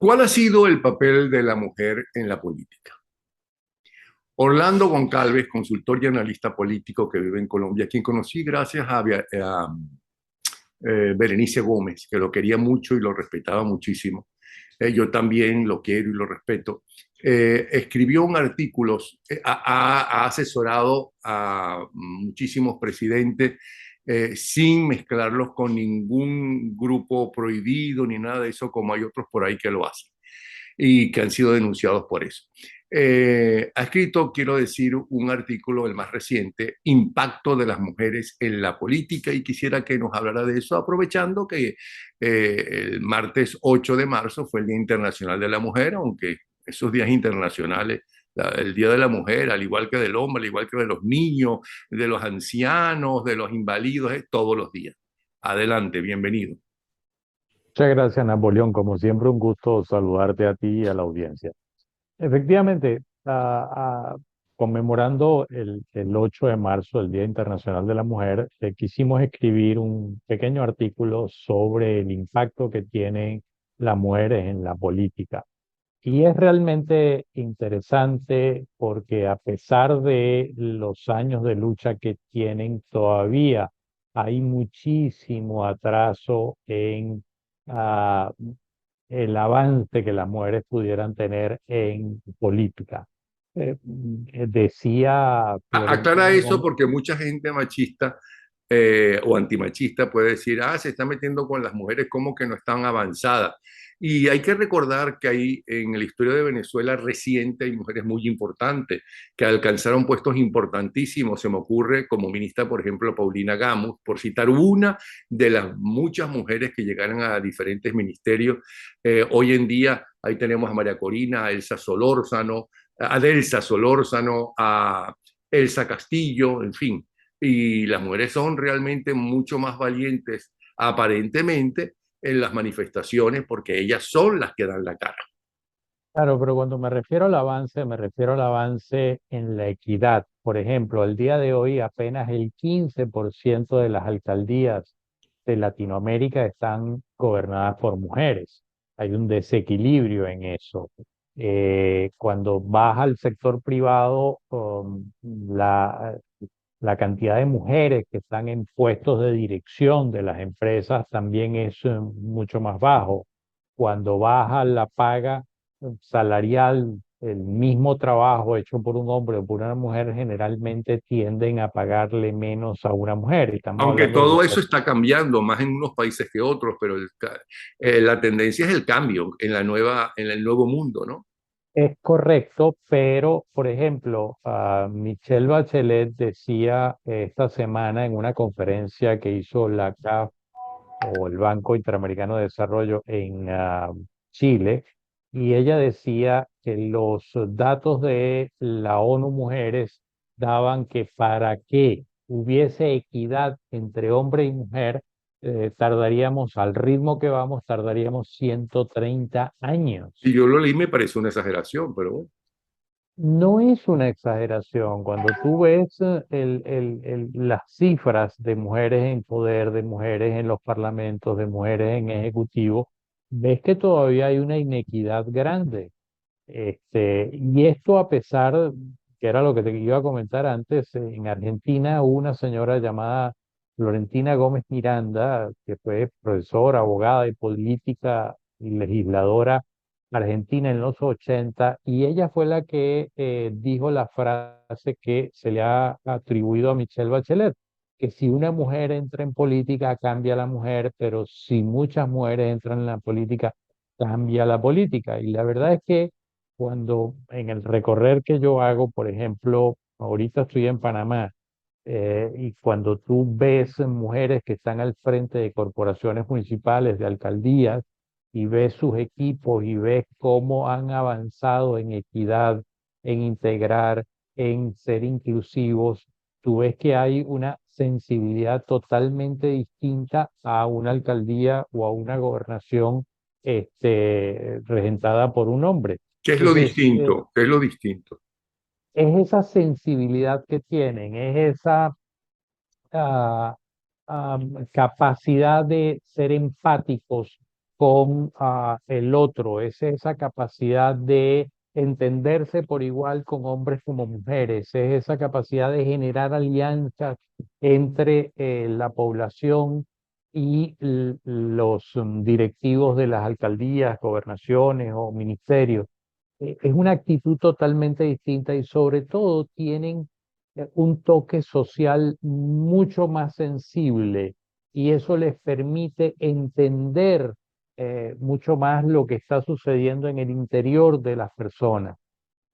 ¿Cuál ha sido el papel de la mujer en la política? Orlando Goncalves, consultor y analista político que vive en Colombia, quien conocí gracias a Berenice Gómez, que lo quería mucho y lo respetaba muchísimo. Yo también lo quiero y lo respeto. Escribió un artículo, ha asesorado a muchísimos presidentes sin mezclarlos con ningún grupo prohibido ni nada de eso, como hay otros por ahí que lo hacen y que han sido denunciados por eso. Ha escrito, quiero decir, un artículo, el más reciente, Impacto de las mujeres en la política, y quisiera que nos hablara de eso, aprovechando que el martes 8 de marzo fue el Día Internacional de la Mujer, aunque esos días internacionales, el Día de la Mujer, al igual que del hombre, al igual que de los niños, de los ancianos, de los inválidos, es todos los días. Adelante, bienvenido. Muchas gracias, Napoleón. Como siempre, un gusto saludarte a ti y a la audiencia. Efectivamente, conmemorando el 8 de marzo, el Día Internacional de la Mujer, quisimos escribir un pequeño artículo sobre el impacto que tienen las mujeres en la política. Y es realmente interesante porque a pesar de los años de lucha que tienen, todavía hay muchísimo atraso en ah, el avance que las mujeres pudieran tener en política. Decía Aclara Florentina eso Gómez. porque mucha gente machista o antimachista puede decir, se está metiendo con las mujeres como que no están avanzadas. Y hay que recordar que hay en la historia de Venezuela reciente hay mujeres muy importantes que alcanzaron puestos importantísimos. Se me ocurre como ministra, por ejemplo, Paulina Gamos, por citar una de las muchas mujeres que llegaron a diferentes ministerios. Hoy en día ahí tenemos a María Corina, a Elsa Solórzano, a Delsa Solórzano, a Elsa Castillo, en fin. Y las mujeres son realmente mucho más valientes, aparentemente, en las manifestaciones, porque ellas son las que dan la cara. Claro, pero cuando me refiero al avance, me refiero al avance en la equidad. Por ejemplo, el día de hoy apenas el 15% de las alcaldías de Latinoamérica están gobernadas por mujeres. Hay un desequilibrio en eso. Cuando baja al sector privado, la cantidad de mujeres que están en puestos de dirección de las empresas también es mucho más bajo. Cuando baja la paga salarial, el mismo trabajo hecho por un hombre o por una mujer generalmente tienden a pagarle menos a una mujer. Estamos Aunque hablando de todo eso está cambiando, más en unos países que otros, pero la tendencia es el cambio en en el nuevo mundo, ¿no? es correcto, pero por ejemplo, Michelle Bachelet decía esta semana en una conferencia que hizo la CAF o el Banco Interamericano de Desarrollo en Chile, y ella decía que los datos de la ONU Mujeres daban que para que hubiese equidad entre hombre y mujer, tardaríamos, al ritmo que vamos, tardaríamos 130 Y años. yo lo leí, me parece una exageración, pero bueno. No es una exageración. Cuando tú ves las cifras de mujeres en poder, de mujeres en los parlamentos, de mujeres en ejecutivo, ves que todavía hay una inequidad grande. Y esto a pesar, que era lo que te iba a comentar antes, en Argentina hubo una señora llamada Florentina Gómez Miranda, que fue profesora, abogada y política y legisladora argentina en los 80, y ella fue la que dijo la frase que se le ha atribuido a Michelle Bachelet, que si una mujer entra en política, cambia la mujer, pero si muchas mujeres entran en la política, cambia la política. Y la verdad es que cuando en el recorrer que yo hago, por ejemplo, ahorita estoy en Panamá, y cuando tú ves mujeres que están al frente de corporaciones municipales, de alcaldías, y ves sus equipos y ves cómo han avanzado en equidad, en integrar, en ser inclusivos, tú ves que hay una sensibilidad totalmente distinta a una alcaldía o a una gobernación regentada por un hombre. ¿Qué es lo Entonces, distinto? ¿Qué es lo distinto? es esa sensibilidad que tienen, es esa ah, capacidad de ser empáticos con el otro, es esa capacidad de entenderse por igual con hombres como mujeres, es esa capacidad de generar alianzas entre la población y los directivos de las alcaldías, gobernaciones o ministerios. Es una actitud totalmente distinta y sobre todo tienen un toque social mucho más sensible y eso les permite entender mucho más lo que está sucediendo en el interior de las personas.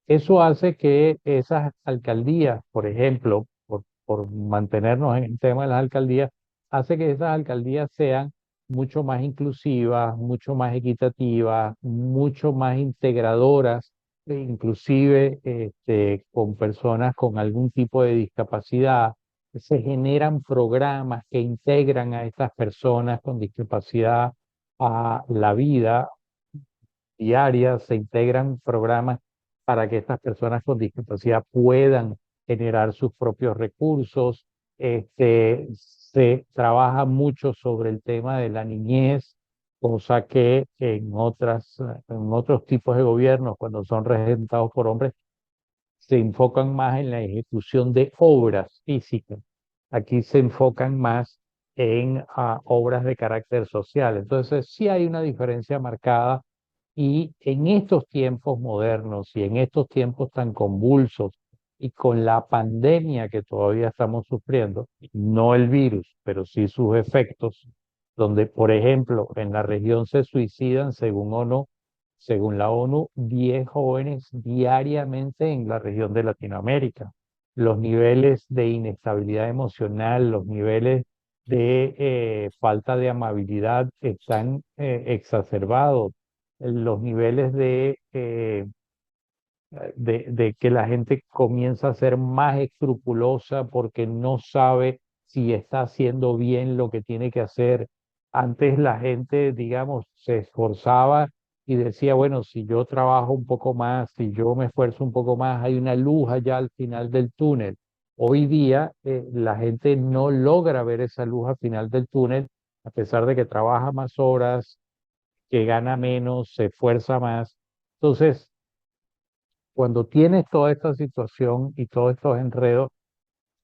Eso hace que esas alcaldías, por ejemplo, por mantenernos en el tema de las alcaldías, hace que esas alcaldías sean mucho más inclusivas, mucho más equitativas, mucho más integradoras, inclusive con personas con algún tipo de discapacidad. Se generan programas que integran a estas personas con discapacidad a la vida diarias, se integran programas para que estas personas con discapacidad puedan generar sus propios recursos. Se trabaja mucho sobre el tema de la niñez, cosa que en otros tipos de gobiernos, cuando son regentados por hombres, se enfocan más en la ejecución de obras físicas. Aquí se enfocan más en obras de carácter social. Entonces, sí hay una diferencia marcada y en estos tiempos modernos y en estos tiempos tan convulsos y con la pandemia que todavía estamos sufriendo, no el virus, pero sí sus efectos, donde, por ejemplo, en la región se suicidan, según la ONU, 10 jóvenes diariamente en la región de Latinoamérica. Los niveles de inestabilidad emocional, los niveles de falta de amabilidad están exacerbados. Los niveles de que la gente comienza a ser más escrupulosa porque no sabe si está haciendo bien lo que tiene que hacer. Antes la gente, digamos, se esforzaba y decía, bueno, si yo trabajo un poco más, si yo me esfuerzo un poco más, hay una luz allá al final del túnel. Hoy día la gente no logra ver esa luz al final del túnel, a pesar de que trabaja más horas, que gana menos, se esfuerza más. Entonces, cuando tienes toda esta situación y todos estos enredos,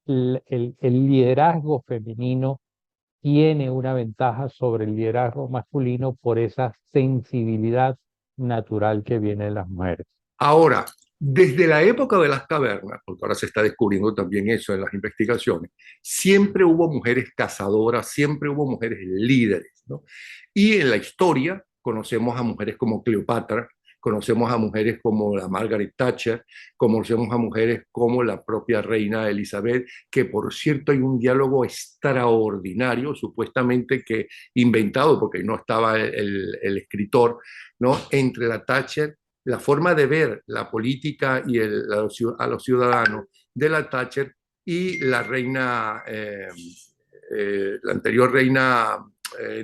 el liderazgo femenino tiene una ventaja sobre el liderazgo masculino por esa sensibilidad natural que viene de las mujeres. Ahora, desde la época de las cavernas, porque ahora se está descubriendo también eso en las investigaciones, siempre hubo mujeres cazadoras, siempre hubo mujeres líderes, ¿no? Y en la historia conocemos a mujeres como Cleopatra, conocemos a mujeres como la Margaret Thatcher, conocemos a mujeres como la propia reina Elizabeth, que por cierto hay un diálogo extraordinario, supuestamente que inventado, porque no estaba el escritor, ¿no? Entre la Thatcher, la forma de ver la política y a los ciudadanos de la Thatcher y la reina, la anterior reina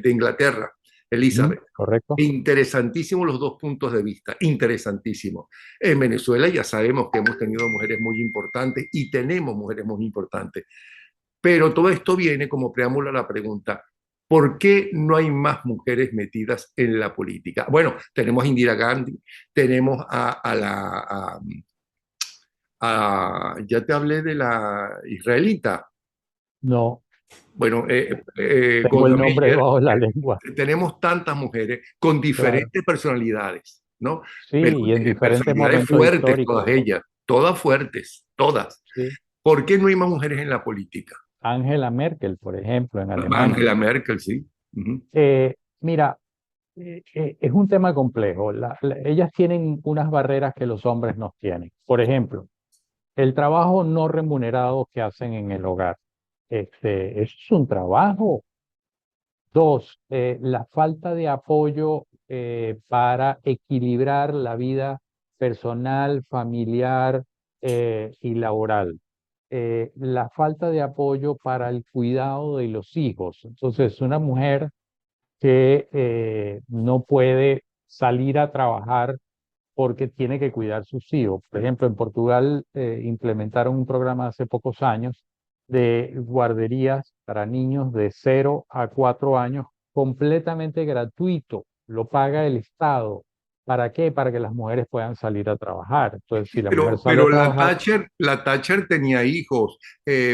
de Inglaterra, ¿Mm? Elizabeth. ¿Correcto? Interesantísimos los dos puntos de vista, interesantísimo. En Venezuela ya sabemos que hemos tenido mujeres muy importantes y tenemos mujeres muy importantes, pero todo esto viene como preámbulo a la pregunta, ¿por qué no hay más mujeres metidas en la política? Bueno, tenemos a Indira Gandhi, tenemos ya te hablé de la israelita, No, bueno, tengo el Golda nombre Meir, debajo de la lengua. tenemos tantas mujeres con Claro. diferentes personalidades, ¿no? Sí, Pero y en diferentes personalidades momentos fuertes, históricos. todas ellas, todas fuertes, todas. Sí. ¿Por qué no hay más mujeres en la política? Angela Merkel, por ejemplo, en Alemania. Angela Merkel, sí. Ujú. Mira, es un tema complejo. Ellas tienen unas barreras que los hombres no tienen. Por ejemplo, el trabajo no remunerado que hacen en el hogar. Eso es un trabajo. Dos, la falta de apoyo para equilibrar la vida personal, familiar y laboral. La falta de apoyo para el cuidado de los hijos. Entonces, una mujer que no puede salir a trabajar porque tiene que cuidar sus hijos. Por ejemplo, en Portugal implementaron un programa hace pocos años de guarderías para niños de 0 a 4 años completamente gratuito. lo paga el Estado. ¿Para qué? Para que las mujeres puedan salir a trabajar. Entonces, si la mujer sale a Pero trabajar, La Thatcher tenía hijos,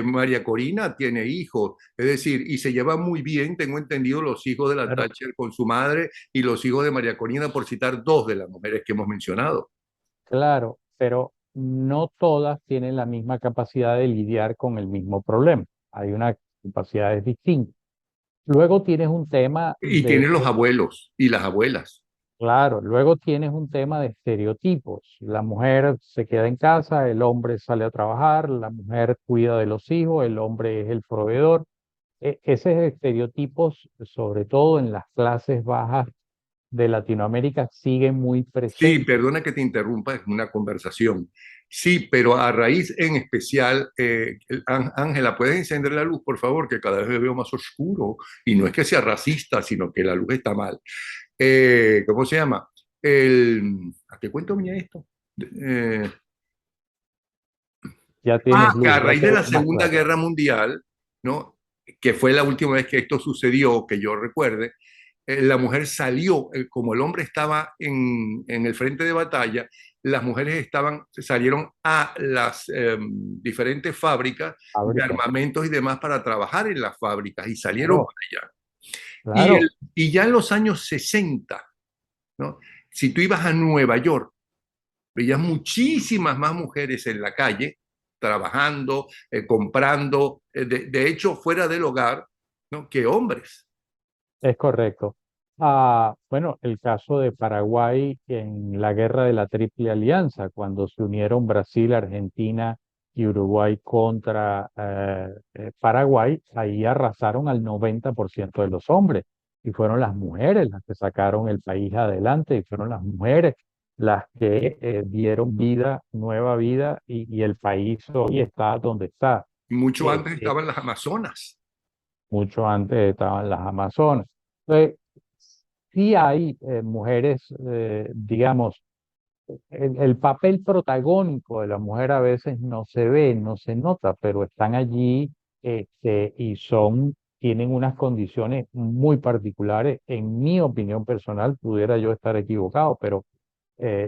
María Corina tiene hijos, es decir, y se lleva muy bien, tengo entendido, los hijos de la claro, Thatcher con su madre y los hijos de María Corina, por citar dos de las mujeres que hemos mencionado. claro, pero no todas tienen la misma capacidad de lidiar con el mismo problema. Hay unas capacidades distintas. Luego tienes un tema Y tienen los abuelos y las abuelas. claro, luego tienes un tema de estereotipos. La mujer se queda en casa, el hombre sale a trabajar, la mujer cuida de los hijos, el hombre es el proveedor. Esos estereotipos, sobre todo en las clases bajas de Latinoamérica, siguen muy Sí, presentes. perdona que te interrumpa, es una conversación. Sí, pero a raíz en especial, Ángela, ¿puedes encender la luz, por favor? Que cada vez me veo más oscuro. Y no es que sea racista, sino que la luz está mal. ¿Cómo se llama? ¿A qué cuento venía esto? Eh, Ya tienes que a luz, ya raíz te de ves la más Segunda claro. Guerra Mundial, ¿no? Que fue la última vez que esto sucedió, que yo recuerde, la mujer salió, como el hombre estaba en el frente de batalla, las mujeres salieron a las diferentes fábricas de Fábrica. armamentos y demás para trabajar en las fábricas y salieron Claro, para allá. Y, claro, y ya en los años 60, ¿no? Si tú ibas a Nueva York, veías muchísimas más mujeres en la calle, trabajando, comprando, de hecho, fuera del hogar, ¿no? Que hombres. es correcto. Bueno, el caso de Paraguay en la guerra de la Triple Alianza, cuando se unieron Brasil, Argentina y Uruguay contra Paraguay, ahí arrasaron al 90% de los hombres y fueron las mujeres las que sacaron el país adelante y fueron las mujeres las que dieron vida, nueva vida y el país hoy está donde está. Mucho antes Este, estaban las Amazonas. mucho antes estaban las Amazonas. Entonces, sí hay mujeres, digamos, el papel protagónico de la mujer a veces no se ve, no se nota, pero están allí y tienen unas condiciones muy particulares. En mi opinión personal, pudiera yo estar equivocado, pero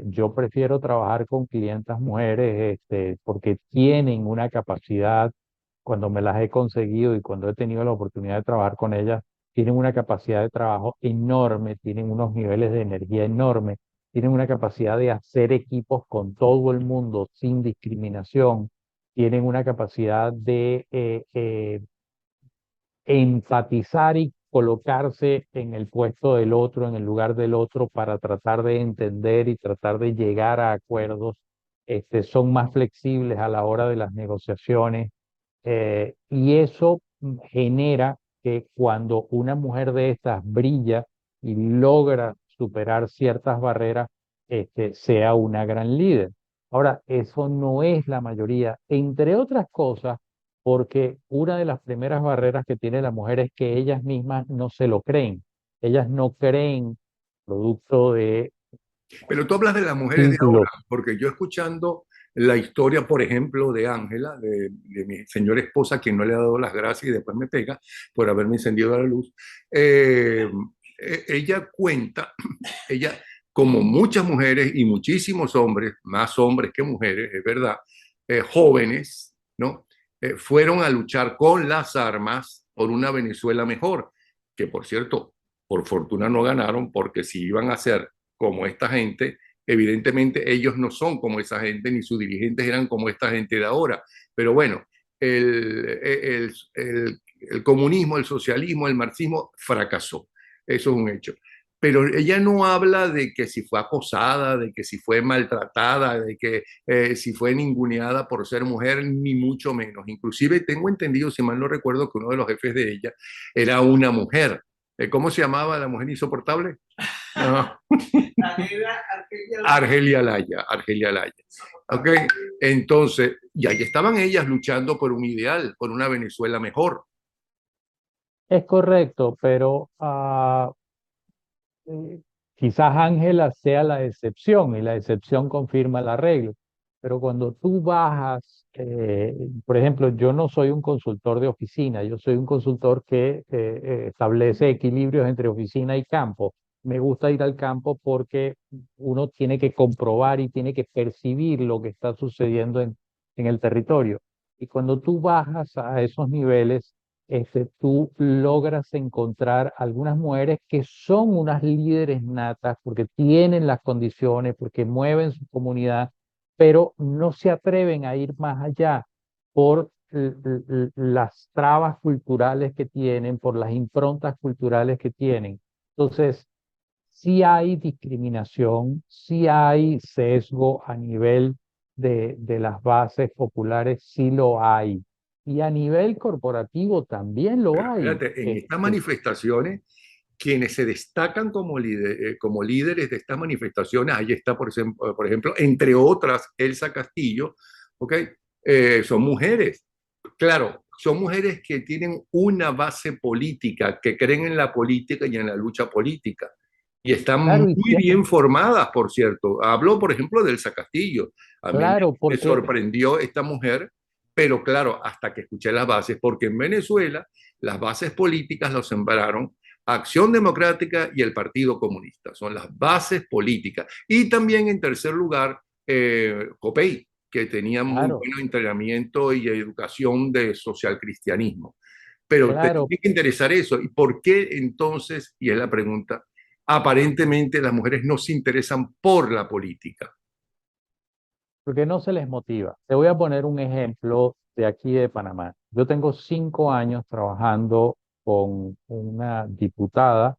yo prefiero trabajar con clientas mujeres porque tienen una capacidad, cuando me las he conseguido y cuando he tenido la oportunidad de trabajar con ellas, tienen una capacidad de trabajo enorme, tienen unos niveles de energía enormes, tienen una capacidad de hacer equipos con todo el mundo sin discriminación, tienen una capacidad de empatizar y colocarse en el puesto del otro, en el lugar del otro, para tratar de entender y tratar de llegar a acuerdos. Son más flexibles a la hora de las negociaciones y eso genera que cuando una mujer de estas brilla y logra superar ciertas barreras, sea una gran líder. Ahora, eso no es la mayoría, entre otras cosas porque una de las primeras barreras que tiene la mujer es que ellas mismas no se lo creen. Ellas no creen producto de Pero tú hablas de las mujeres de ahora, títulos. porque yo escuchando la historia, por ejemplo, de Ángela, de mi señora esposa, quien no le ha dado las gracias y después me pega por haberme encendido la luz, eh, ella cuenta, ella, como muchas mujeres y muchísimos hombres, más hombres que mujeres, es verdad, jóvenes, ¿no? Fueron a luchar con las armas por una Venezuela mejor, que por cierto, por fortuna no ganaron, porque si iban a ser como esta gente, evidentemente ellos no son como esa gente, ni sus dirigentes eran como esta gente de ahora. Pero bueno, el comunismo, el socialismo, el marxismo fracasó. Eso es un hecho. Pero ella no habla de que si fue acosada, de que si fue maltratada, de que si fue ninguneada por ser mujer, ni mucho menos. Inclusive tengo entendido, si mal no recuerdo, que uno de los jefes de ella era una mujer. ¿Cómo se llamaba la mujer insoportable? No. Argelia Laya, Argelia Laya. ¿Ok? Entonces, y ahí estaban ellas luchando por un ideal, por una Venezuela mejor. Es correcto, pero quizás Ángela sea la excepción y la excepción confirma la regla. Pero cuando tú bajas, por ejemplo, yo no soy un consultor de oficina, yo soy un consultor que establece equilibrios entre oficina y campo. me gusta ir al campo porque uno tiene que comprobar y tiene que percibir lo que está sucediendo en el territorio. Y cuando tú bajas a esos niveles, tú logras encontrar algunas mujeres que son unas líderes natas porque tienen las condiciones, porque mueven su comunidad, pero no se atreven a ir más allá por las trabas culturales que tienen, por las improntas culturales que tienen. Entonces, sí hay discriminación, sí hay sesgo a nivel de las bases populares, sí lo hay. Y a nivel corporativo también lo Pero hay. espérate, en estas manifestaciones, quienes se destacan como líderes de estas manifestaciones, ahí está, por ejemplo, entre otras, Elsa Castillo, ¿ok? Son mujeres. Claro, son mujeres que tienen una base política, que creen en la política y en la lucha política. Y están Claro, muy bien formadas, por cierto. Hablo, por ejemplo, de Elsa Castillo. A mí claro, me porque, sorprendió esta mujer, pero claro, hasta que escuché las bases, porque en Venezuela las bases políticas las sembraron Acción Democrática y el Partido Comunista. Son las bases políticas. Y también en tercer lugar, COPEI, que tenía muy claro, buen entrenamiento y educación de social cristianismo. Pero te claro, tiene que interesar eso. ¿Y por qué entonces, y es la pregunta, aparentemente las mujeres no se interesan por la política? porque no se les motiva. Te voy a poner un ejemplo de aquí de Panamá. Yo tengo 5 años trabajando con una diputada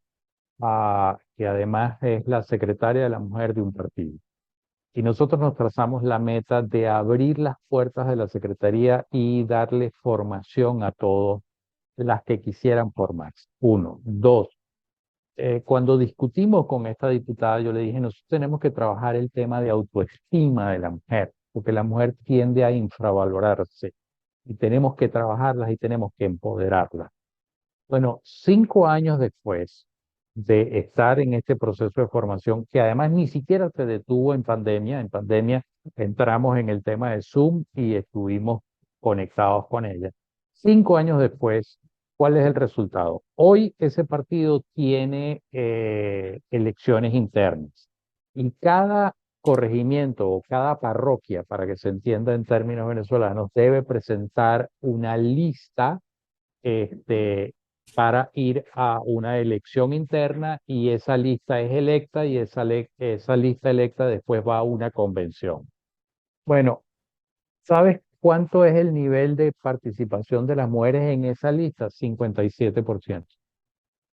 que además es la secretaria de la mujer de un partido. Y nosotros nos trazamos la meta de abrir las puertas de la Secretaría y darle formación a todas las que quisieran formarse. Uno. Dos, cuando discutimos con esta diputada, yo le dije, nosotros tenemos que trabajar el tema de autoestima de la mujer, porque la mujer tiende a infravalorarse y tenemos que trabajarlas y tenemos que empoderarlas. Bueno, 5 años después de estar en este proceso de formación, que además ni siquiera se detuvo en pandemia entramos en el tema de Zoom y estuvimos conectados con ella. 5 años después, ¿cuál es el resultado? Hoy ese partido tiene elecciones internas y cada corregimiento o cada parroquia, para que se entienda en términos venezolanos, debe presentar una lista este, para ir a una elección interna y esa lista es electa y esa lista electa después va a una convención. Bueno, ¿sabes cuánto es el nivel de participación de las mujeres en esa lista? 57%.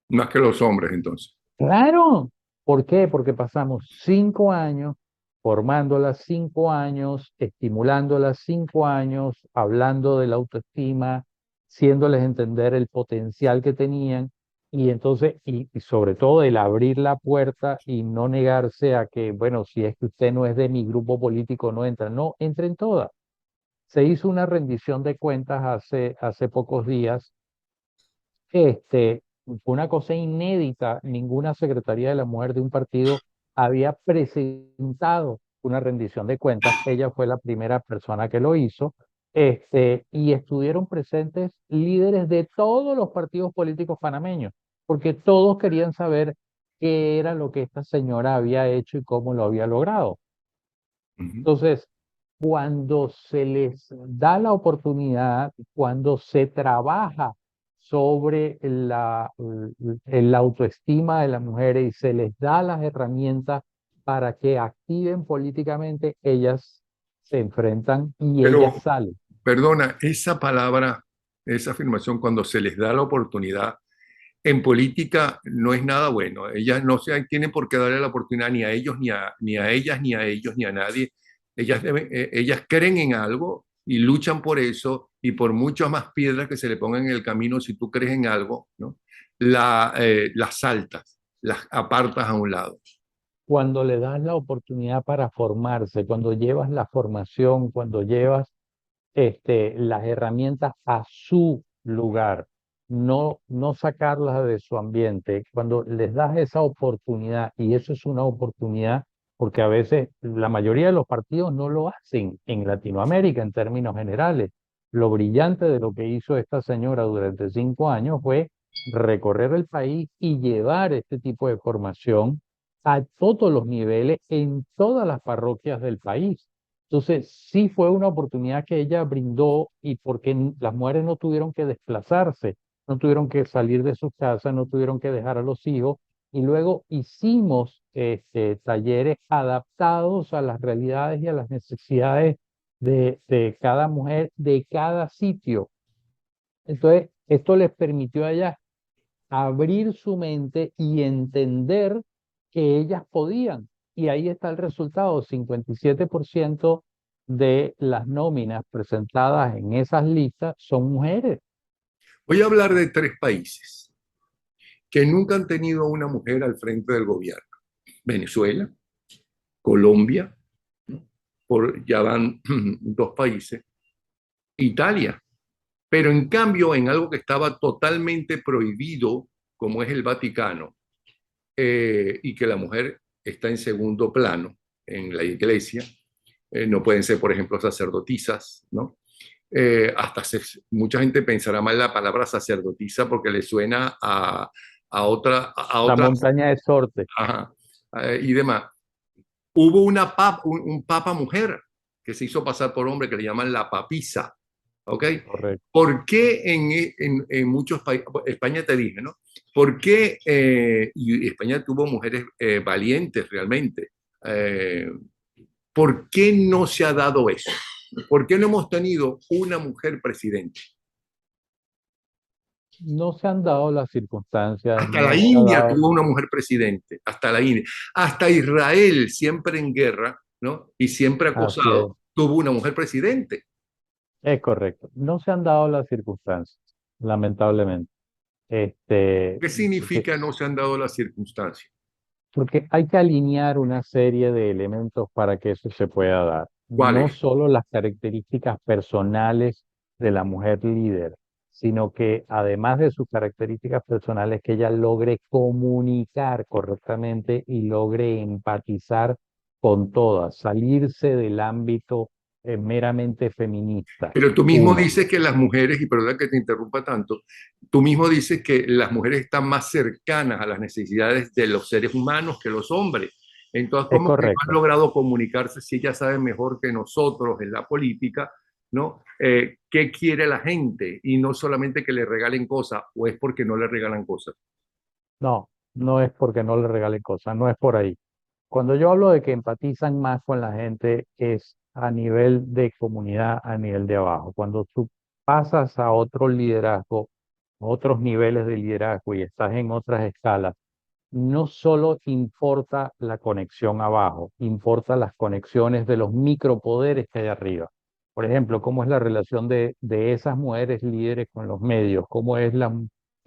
Más que los hombres, entonces. Claro. ¿Por qué? Porque pasamos 5 años formándolas, 5 años, estimulándolas, 5 años, hablando de la autoestima, haciéndoles entender el potencial que tenían y entonces, y sobre todo el abrir la puerta y no negarse a que, bueno, si es que usted no es de mi grupo político, no entra. No, entren todas. Se hizo una rendición de cuentas hace pocos días. Fue una cosa inédita. Ninguna Secretaría de la Mujer de un partido había presentado una rendición de cuentas. Ella fue la primera persona que lo hizo. Y estuvieron presentes líderes de todos los partidos políticos panameños, porque todos querían saber qué era lo que esta señora había hecho y cómo lo había logrado. Ujú. Entonces, cuando se les da la oportunidad, cuando se trabaja sobre la autoestima de las mujeres y se les da las herramientas para que activen políticamente, ellas se enfrentan y ellas Pero, salen. perdona, esa palabra, esa afirmación, cuando se les da la oportunidad, en política no es nada bueno. Ellas no se tienen por qué darle la oportunidad ni a ellos, ni a ellas, ni a ellos, ni a nadie. Ellas creen en algo y luchan por eso y por muchas más piedras que se le pongan en el camino, si tú crees en algo, ¿no? Las saltas, las apartas a un lado. Cuando le das la oportunidad para formarse, cuando llevas la formación, cuando llevas las herramientas a su lugar, no sacarlas de su ambiente. Cuando les das esa oportunidad, y eso es una oportunidad, porque a veces la mayoría de los partidos no lo hacen en Latinoamérica en términos generales. Lo brillante de lo que hizo esta señora durante 5 años fue recorrer el país y llevar este tipo de formación a todos los niveles, en todas las parroquias del país. Entonces, sí fue una oportunidad que ella brindó y porque las mujeres no tuvieron que desplazarse, no tuvieron que salir de sus casas, no tuvieron que dejar a los hijos. Y luego hicimos talleres adaptados a las realidades y a las necesidades de cada mujer, de cada sitio. Entonces, esto les permitió a ellas abrir su mente y entender que ellas podían. Y ahí está el resultado: 57% de las nóminas presentadas en esas listas son mujeres. Voy a hablar de tres países que nunca han tenido una mujer al frente del gobierno. Venezuela, Colombia, ya van dos países, Italia. Pero en cambio, en algo que estaba totalmente prohibido, como es el Vaticano, y que la mujer está en segundo plano en la iglesia, no pueden ser, por ejemplo, sacerdotisas, ¿no? Hasta mucha gente pensará mal la palabra sacerdotisa porque le suena a La otra, montaña de Sorte. ajá, y demás. Hubo un papa mujer que se hizo pasar por hombre que le llaman la papisa, ¿ok? Correcto. ¿Por qué en muchos países, España te dije, ¿no? ¿Por qué, y España tuvo mujeres valientes realmente? Eh, ¿Por qué no se ha dado eso? ¿Por qué no hemos tenido una mujer presidente? No se han dado las circunstancias, Hasta la no se ha India dado. tuvo una mujer presidente, hasta la India. Hasta Israel, siempre en guerra, ¿no? Y siempre Así acosado, tuvo una mujer presidente. es correcto. No se han dado las circunstancias, lamentablemente. Este, ¿Qué porque significa no se han dado las circunstancias? Porque hay que alinear una serie de elementos para que eso se pueda dar. No ¿Cuáles? solo las características personales de la mujer líder, sino que además de sus características personales, que ella logre comunicar correctamente y logre empatizar con todas, salirse del ámbito meramente feminista. Pero tú mismo Uno, dices que las mujeres, y perdona que te interrumpa tanto, tú mismo dices que las mujeres están más cercanas a las necesidades de los seres humanos que los hombres. Entonces, es ¿cómo que no han correcto. logrado comunicarse si ellas saben mejor que nosotros en la política, ¿no? ¿Qué quiere la gente? Y no solamente que le regalen cosas, o es porque no le regalan cosas. No, no es porque no le regalen cosas, no es por ahí. Cuando yo hablo de que empatizan más con la gente, es a nivel de comunidad, a nivel de abajo. Cuando tú pasas a otro liderazgo, otros niveles de liderazgo y estás en otras escalas, no solo importa la conexión abajo, importa las conexiones de los micropoderes que hay arriba. Por ejemplo, cómo es la relación de esas mujeres líderes con los medios, cómo es la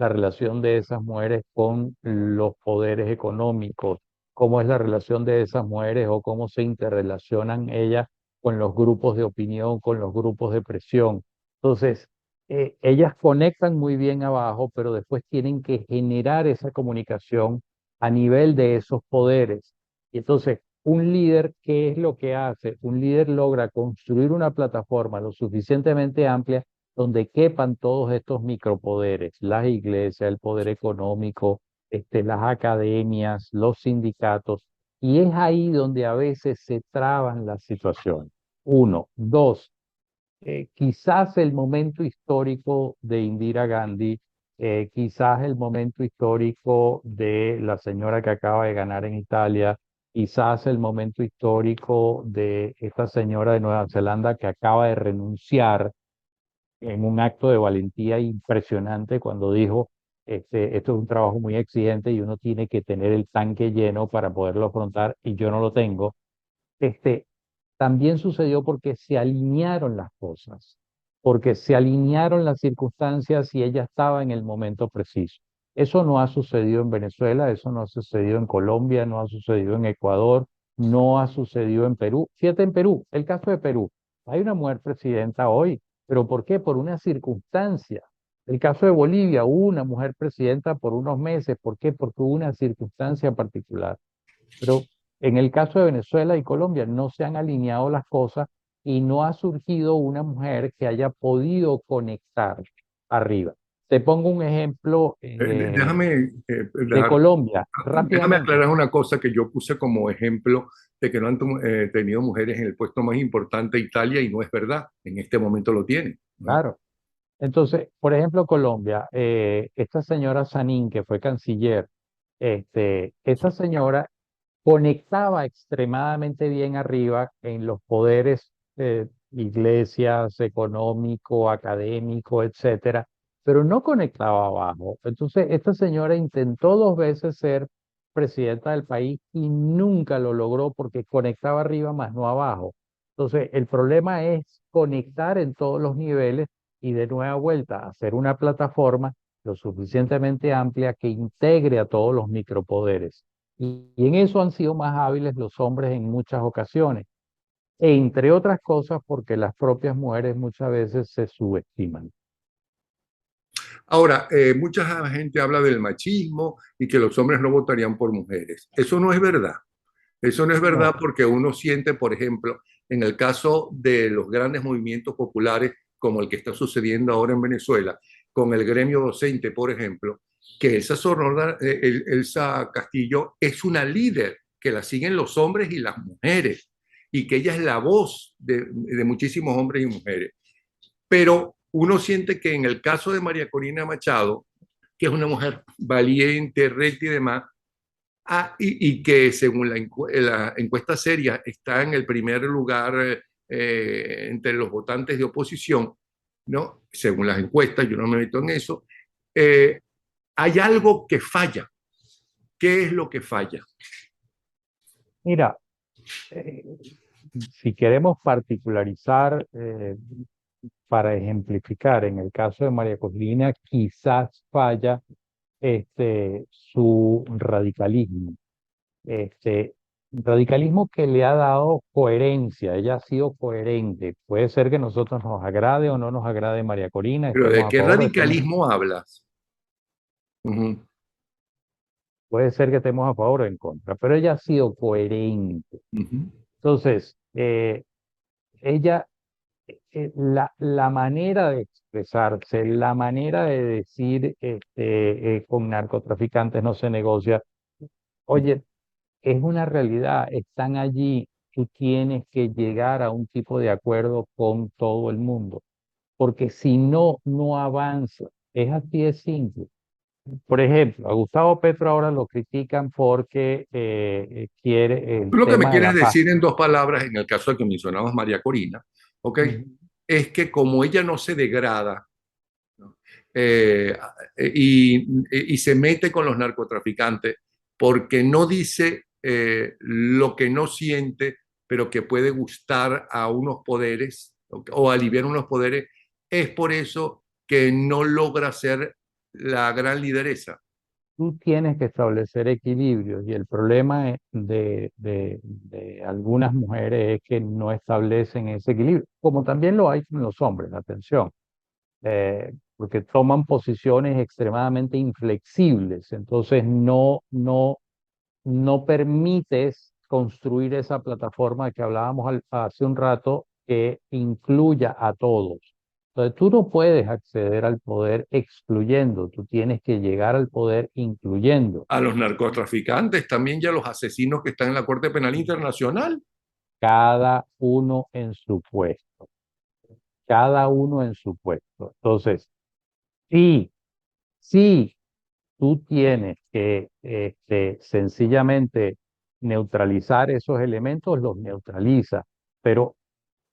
relación de esas mujeres con los poderes económicos, cómo es la relación de esas mujeres o cómo se interrelacionan ellas con los grupos de opinión, con los grupos de presión. Entonces, ellas conectan muy bien abajo, pero después tienen que generar esa comunicación a nivel de esos poderes. Y entonces, un líder, ¿qué es lo que hace? Un líder logra construir una plataforma lo suficientemente amplia donde quepan todos estos micropoderes, las iglesias, el poder económico, las academias, los sindicatos, y es ahí donde a veces se traban las situaciones. Uno, dos, quizás el momento histórico de Indira Gandhi, quizás el momento histórico de la señora que acaba de ganar en Italia, quizás el momento histórico de esta señora de Nueva Zelanda que acaba de renunciar en un acto de valentía impresionante cuando dijo, esto es un trabajo muy exigente y uno tiene que tener el tanque lleno para poderlo afrontar y yo no lo tengo. Este, También sucedió porque se alinearon las cosas, porque se alinearon las circunstancias y ella estaba en el momento preciso. Eso no ha sucedido en Venezuela, eso no ha sucedido en Colombia, no ha sucedido en Ecuador, no ha sucedido en Perú. Fíjate en Perú, el caso de Perú. Hay una mujer presidenta hoy, pero ¿por qué? Por una circunstancia. El caso de Bolivia, hubo una mujer presidenta por unos meses. ¿Por qué? Porque hubo una circunstancia particular. Pero en el caso de Venezuela y Colombia no se han alineado las cosas y no ha surgido una mujer que haya podido conectar arriba. Te pongo un ejemplo Déjame, de Colombia, déjame rápidamente. aclarar una cosa que yo puse como ejemplo de que no han tenido mujeres en el puesto más importante Italia y no es verdad. En este momento lo tienen, ¿no? Claro. Entonces, por ejemplo, Colombia, esta señora Sanín, que fue canciller, esta señora conectaba extremadamente bien arriba en los poderes, iglesias, económico, académico, etcétera, pero no conectaba abajo. Entonces, esta señora intentó 2 veces ser presidenta del país y nunca lo logró porque conectaba arriba más no abajo. Entonces, el problema es conectar en todos los niveles y de nueva vuelta hacer una plataforma lo suficientemente amplia que integre a todos los micropoderes. Y en eso han sido más hábiles los hombres en muchas ocasiones, entre otras cosas porque las propias mujeres muchas veces se subestiman. Ahora, mucha gente habla del machismo y que los hombres no votarían por mujeres. Eso no es verdad. Eso no es verdad No, porque uno siente, por ejemplo, en el caso de los grandes movimientos populares, como el que está sucediendo ahora en Venezuela, con el gremio docente, por ejemplo, que Elsa Castillo es una líder, que la siguen los hombres y las mujeres, y que ella es la voz de muchísimos hombres y mujeres. Pero uno siente que en el caso de María Corina Machado, que es una mujer valiente, recta y demás, y que según la encuesta seria está en el primer lugar entre los votantes de oposición, ¿no? Según las encuestas, yo no me meto en eso, eh, hay algo que falla. ¿Qué es lo que falla? mira, eh, si queremos particularizar, para ejemplificar, en el caso de María Corina, quizás falla su radicalismo. Radicalismo que le ha dado coherencia, ella ha sido coherente. Puede ser que a nosotros nos agrade o no nos agrade María Corina, Pero estemos ¿de a qué favor o estemos, radicalismo hablas? Ujú, puede ser que estemos a favor o en contra, pero ella ha sido coherente. ujú. Entonces, ella, la manera de expresarse, la manera de decir con narcotraficantes no se negocia, oye, es una realidad, están allí, tú tienes que llegar a un tipo de acuerdo con todo el mundo, porque si no, no avanza. Es así de simple. Por ejemplo, a Gustavo Petro ahora lo critican porque quiere Tú el lo que me tema de la quieres paz. decir en dos palabras, en el caso de que mencionabas María Corina, ¿ok? Ujú. Es que como ella no se degrada, ¿no? Eh, y se mete con los narcotraficantes porque no dice lo que no siente, pero que puede gustar a unos poderes o aliviar unos poderes, es por eso que no logra ser la gran lideresa. Tú tienes que establecer equilibrios y el problema de algunas mujeres es que no establecen ese equilibrio, como también lo hay con los hombres, atención. Porque toman posiciones extremadamente inflexibles, entonces no permites construir esa plataforma que hablábamos hace un rato que incluya a todos. Entonces tú no puedes acceder al poder excluyendo, tú tienes que llegar al poder incluyendo. A los narcotraficantes, también ya los asesinos que están en la Corte Penal Internacional. Cada uno en su puesto, cada uno en su puesto. Entonces, sí, sí, tú tienes que sencillamente neutralizar esos elementos, los neutraliza. Pero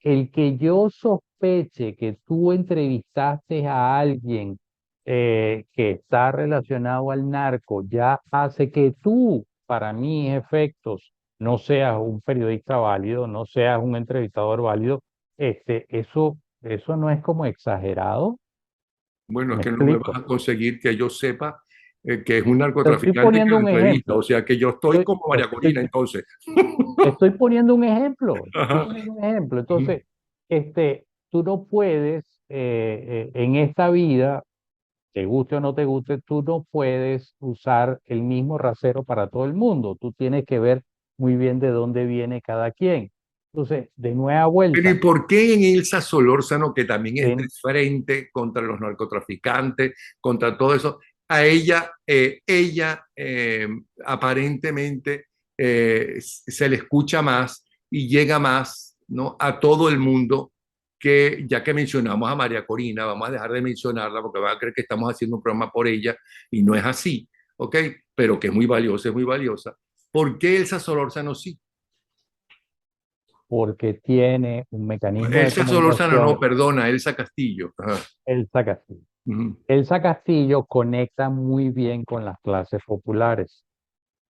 el que yo sospeche que tú entrevistaste a alguien que está relacionado al narco ya hace que tú, para mis efectos, no seas un periodista válido, no seas un entrevistador válido. Eso no es como exagerado. Bueno, es Me que no me vas explico. a conseguir que yo sepa que es un Te estoy narcotraficante que poniendo lo un entrevista. O ejemplo. sea que yo estoy Estoy, como te María estoy Corina, entonces. Estoy poniendo un ejemplo, estoy Ajá. poniendo un ejemplo. Ujú. Entonces, tú no puedes, en esta vida, te guste o no te guste, tú no puedes usar el mismo rasero para todo el mundo. Tú tienes que ver muy bien de dónde viene cada quien. Entonces, de nueva Pero ¿y vuelta, por qué en Ilsa Solórzano, que también es de de, frente contra los narcotraficantes, contra todo eso, a ella aparentemente se le escucha más y llega más, ¿no?, a todo el mundo, que ya que mencionamos a María Corina, vamos a dejar de mencionarla porque van a creer que estamos haciendo un programa por ella y no es así, ¿ok? Pero que es muy valiosa, es muy valiosa. ¿Por qué Elsa Solórzano sí? porque tiene un mecanismo de Elsa Solórzano, no, comunicación, perdona, Elsa Castillo. Ajá. Elsa Castillo. Ujú. Elsa Castillo conecta muy bien con las clases populares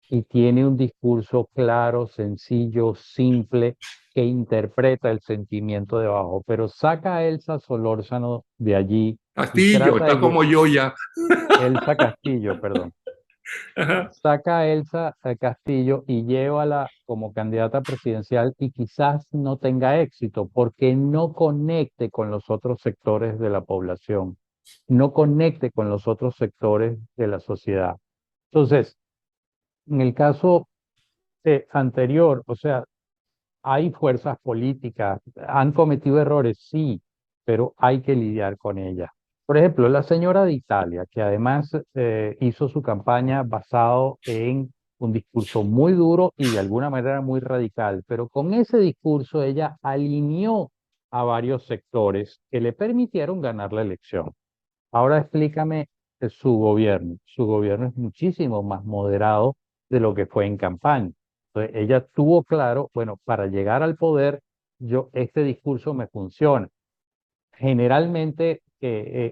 y tiene un discurso claro, sencillo, simple, que interpreta el sentimiento de abajo, pero saca a Elsa Solórzano de allí y Castillo, trata está de como yo ya. Elsa Castillo, perdón. Ajá. Saca a Elsa Castillo y llévala como candidata presidencial y quizás no tenga éxito porque no conecte con los otros sectores de la población, no conecte con los otros sectores de la sociedad. Entonces, en el caso anterior, o sea, hay fuerzas políticas, han cometido errores, sí, pero hay que lidiar con ellas. Por ejemplo, la señora de Italia, que además hizo su campaña basado en un discurso muy duro y de alguna manera muy radical, pero con ese discurso ella alineó a varios sectores que le permitieron ganar la elección. Ahora explícame su gobierno. Su gobierno es muchísimo más moderado de lo que fue en campaña. Entonces, ella tuvo claro, bueno, para llegar al poder, este discurso me funciona. Generalmente,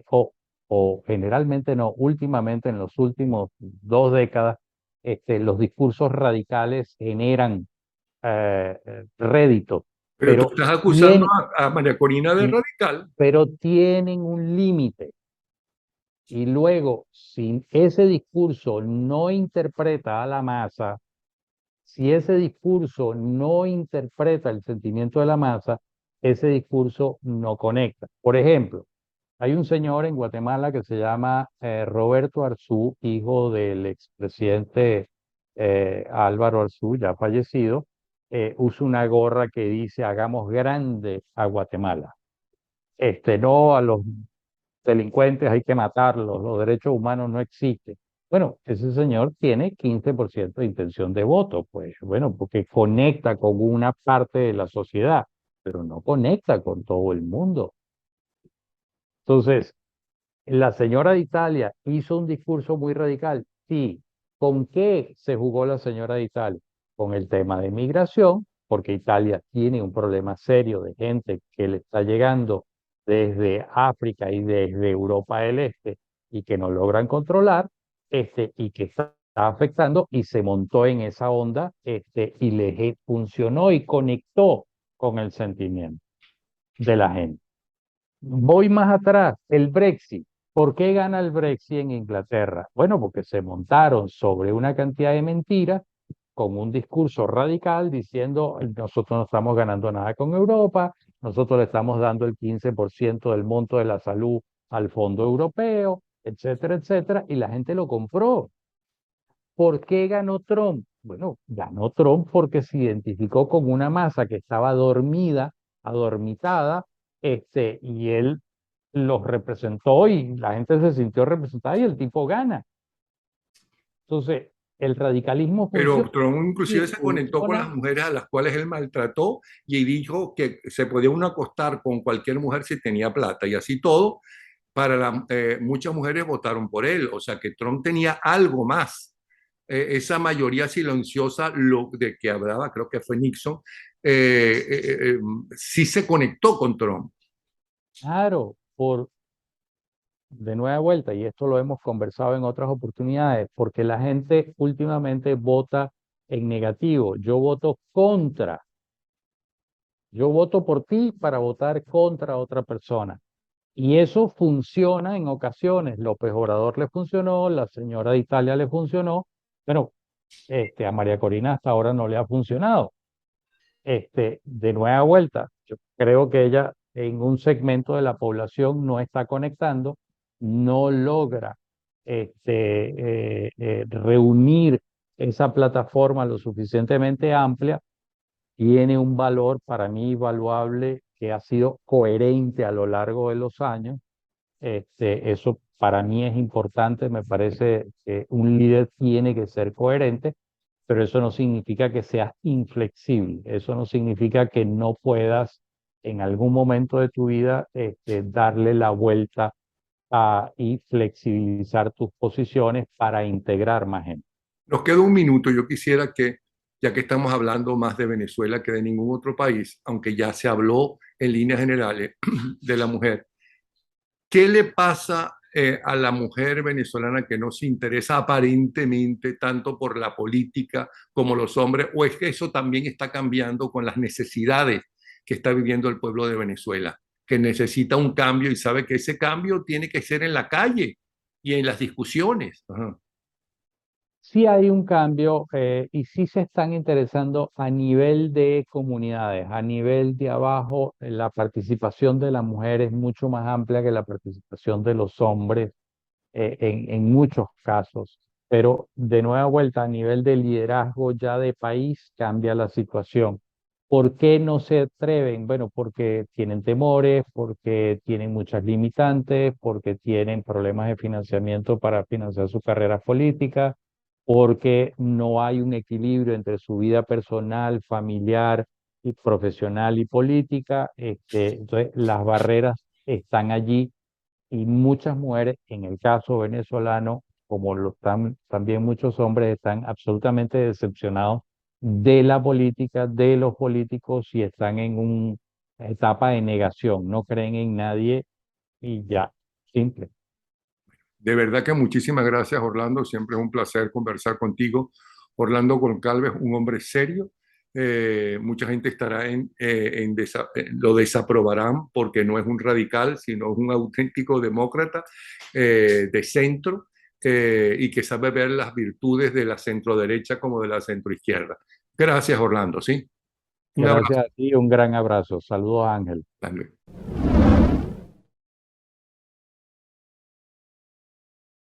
o generalmente no, últimamente, en los últimos 2 décadas, los discursos radicales generan rédito, Pero tú pero estás acusando tienen, a María Corina de radical. pero tienen un límite. Y luego, si ese discurso no interpreta a la masa, si ese discurso no interpreta el sentimiento de la masa, ese discurso no conecta. Por ejemplo, hay un señor en Guatemala que se llama Roberto Arzú, hijo del expresidente Álvaro Arzú, ya fallecido, usa una gorra que dice hagamos grande a Guatemala. No a los delincuentes hay que matarlos, los derechos humanos no existen. Bueno, ese señor tiene 15% de intención de voto, pues bueno, porque conecta con una parte de la sociedad, pero no conecta con todo el mundo. Entonces, la señora de Italia hizo un discurso muy radical. Sí, ¿con qué se jugó la señora de Italia? Con el tema de migración, porque Italia tiene un problema serio de gente que le está llegando desde África y desde Europa del Este y que no logran controlar, y que está afectando y se montó en esa onda, y le funcionó y conectó con el sentimiento de la gente. Voy más atrás, el Brexit. ¿Por qué gana el Brexit en Inglaterra? Bueno, porque se montaron sobre una cantidad de mentiras con un discurso radical diciendo nosotros no estamos ganando nada con Europa, nosotros le estamos dando el 15% del monto de la salud al Fondo Europeo, etcétera, etcétera, y la gente lo compró. ¿Por qué ganó Trump? Bueno, ganó Trump porque se identificó con una masa que estaba dormida, adormitada, y él los representó y la gente se sintió representada y el tipo gana. Entonces, el radicalismo funciona Pero Trump y inclusive se conectó con las funciona. mujeres a las cuales él maltrató y dijo que se podía uno acostar con cualquier mujer si tenía plata. Y así todo, muchas mujeres votaron por él. O sea que Trump tenía algo más. Esa mayoría silenciosa de que hablaba, creo que fue Nixon, sí se conectó con Trump. Claro, de nueva vuelta, y esto lo hemos conversado en otras oportunidades, porque la gente últimamente vota en negativo. Yo voto por ti para votar contra otra persona. Y eso funciona en ocasiones. López Obrador le funcionó, la señora de Italia le funcionó, pero a María Corina hasta ahora no le ha funcionado. De nueva vuelta, yo creo que ella en un segmento de la población no está conectando, no logra reunir esa plataforma lo suficientemente amplia tiene un valor para mí invaluable que ha sido coherente a lo largo de los años. Eso para mí es importante, me parece que un líder tiene que ser coherente, pero eso no significa que seas inflexible, eso no significa que no puedas en algún momento de tu vida darle la vuelta y flexibilizar tus posiciones para integrar más gente. Nos queda un minuto. Yo quisiera que, ya que estamos hablando más de Venezuela que de ningún otro país, aunque ya se habló en líneas generales de la mujer, ¿qué le pasa a la mujer venezolana que no se interesa aparentemente tanto por la política como los hombres? ¿O es que eso también está cambiando con las necesidades que está viviendo el pueblo de Venezuela, que necesita un cambio y sabe que ese cambio tiene que ser en la calle y en las discusiones? Ajá. Sí hay un cambio y sí se están interesando a nivel de comunidades, a nivel de abajo, la participación de la mujer es mucho más amplia que la participación de los hombres en muchos casos. Pero de nueva vuelta, a nivel de liderazgo ya de país, cambia la situación. ¿Por qué no se atreven? Bueno, porque tienen temores, porque tienen muchas limitantes, porque tienen problemas de financiamiento para financiar su carrera política, porque no hay un equilibrio entre su vida personal, familiar y profesional y política. Entonces, las barreras están allí y muchas mujeres, en el caso venezolano, como lo están también muchos hombres, están absolutamente decepcionados de la política, de los políticos y están en una etapa de negación, no creen en nadie y ya, simple. De verdad que muchísimas gracias, Orlando. Siempre es un placer conversar contigo. Orlando Goncalves, un hombre serio. Mucha gente estará lo desaprobarán porque no es un radical, sino es un auténtico demócrata de centro y que sabe ver las virtudes de la centroderecha como de la centroizquierda. Gracias, Orlando. ¿Sí? Un Gracias abrazo. a ti, un gran abrazo. Saludos, Ángel. Hasta luego.